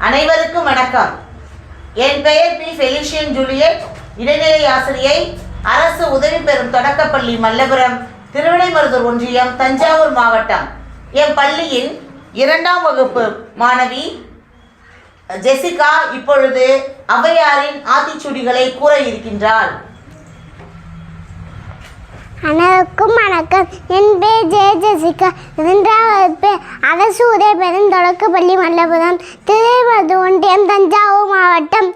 அனைவருக்கும் வணக்கம். என் பெயர் பி. ஃபெலிஷியன் ஜூலியட், இடைநிலை ஆசிரியை, அரசு உதவி பெறும் தொடக்கப்பள்ளி மல்லபுரம், திருவிடைமருதூர் ஒன்றியம், தஞ்சாவூர் மாவட்டம். என் பள்ளியின் 2ஆம் வகுப்பு மாணவி ஜெசிகா இப்பொழுது ஔவையாரின் ஆத்திச்சூடிகளை கூற இருக்கின்றாள். அனைவருக்கும் வணக்கம். என் பேர் ஜெசிகா. 2ஆம் வகுப்பு அரசு உதவி பெறும் தொடக்கப்பள்ளி மல்லபுரம், திருவிடைமருதூர் ஒன்றியம், தஞ்சாவூர் மாவட்டம்.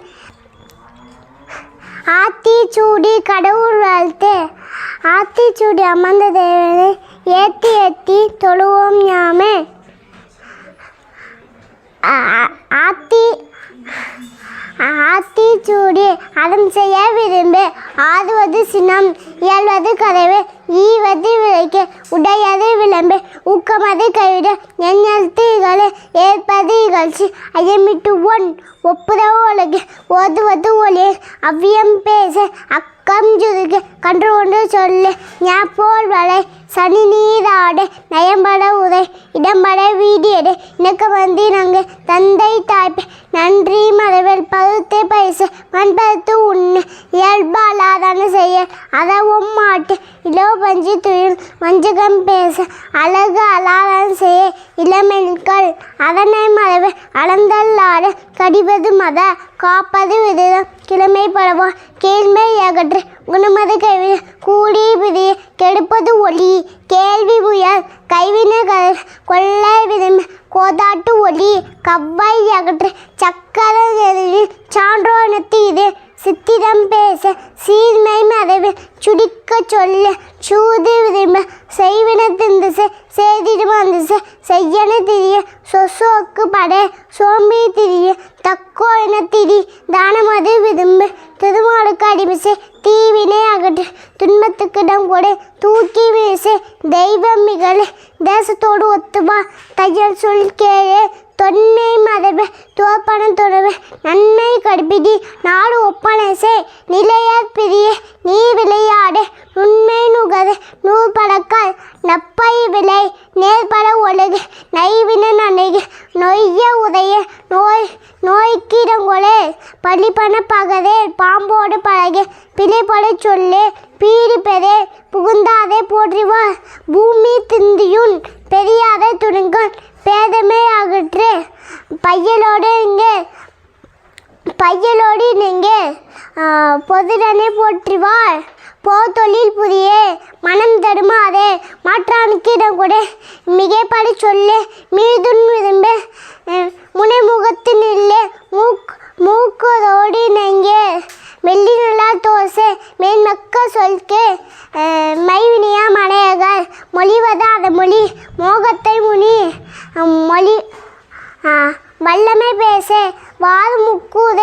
ஆத்திச்சூடி கடவுள் வாழ்த்து. ஆத்திச்சூடி அமர்ந்த தேவனை ஏத்தி ஏத்தி தொழுவோம் யாமே. ஆத்திச்சூடி அறம் செய்ய விரும்பு, ஆடுவது சினம், இயல்வது கதவு, ஈவது விளைக்கு, உடையது விளம்பு, ஊக்கமது கைவிட, எண்ணெழுத்து இகழு, ஏற்பது இகழ்ச்சி, ஐயமிட்டு ஒன் ஒப்புரவு உலகு, ஓதுவது ஒளி, அவ்வியம் பேச, அக்கம் சுருகு, கன்று கொண்டு சொல்லு, ஞாபோல் வளை, சனி நீராடு, நயம்பட உரை, இடம்பட வீடியடு, இணக்கமந்தி நங்கு, தந்தை தாய்ப்பு, நன்றி மரபில் பருத்து பரிசு, மண்பருத்து உண்ணு, இயல்பாலாதான செய்ய, அதவும் மாட்டு, இலோ பஞ்சு துயில், வஞ்சகம் பேச, அழகு அலாதான செய்ய, இளமென்கள், அதனை மரபு, அளந்தல்லாடு, கடிவது மத, காப்பது விதம், கிழமை பரவா, கேள்மை அகற்று, குணமது கைவிட, கூடி பிரிய, கெடுப்பது ஒளி, கேள்வி புயல், கைவின கதர், கொள்ளை விரும்பு, கோதாட்டு ஒளி, கவ்வை அகற்று, சக்கர எதிரில் சான்றோனத்து இது, சித்திரம் பேச, சீர்மை மறைவு, சுடிக்க சொல்ல, சூது விரும்ப, செய்வின திந்துசை, செய்திடும் அந்துசை, செய்யன திரிய, சொசோக்கு பட, சோம்பி திரிய, தக்கோ என திரி, தானமது விரும்பு, திருமாலுக்கு அடிமிசை, தீவினை அகற்று, துன்பத்துக்கு இடம் கொடு, தூக்கி வீசு, தெய்வம் மிகழ், தேசத்தோடு ஒத்துவா, தையல் சொல் கேளு, தொன்மை மரபு, தோப்பன தொடர்பு, நன்மை கடுப்பிடி, நாடு ஒப்பனை செய், நிலையற் பிரிய, நீ விளையாடு, உண்மை நுகரு, நூற்படக்கால், நப்பை விளை, நேர்பட ஒழுகு, நைவின நனைகு, நொய்ய உதைய, நோய்க்கிடங்கொலே, பழிப்பன பகதே, பாம்போடு பழகு, பிழைப்பட சொல்லு, பீடி பெறே, புகுந்தாதே போற்றிவா, பூமி திந்தியுன், பெரியாதே துணிங்குன், பேதமை அகற்று, பையலோடு நீங்கே, பொதுடனை போற்றிவாள், போத்தொழில் புரிய, மனம் தடுமாதே, மாற்றானுக்கு இடம் கொடு, மிகைப்படி சொல்லு, மீதுன் விரும்பு, முனைமுகத்து நில்லு, மூக்குதோடு நெங்கே, வெள்ளி நல்லா தோசை, மேன்மக்க சொல்கே, மைவினியா மனையகள், மொழிவதாத மொழி, மோகத்தை முனி, மொழி வல்லமை பேச, வாது முக்கூத,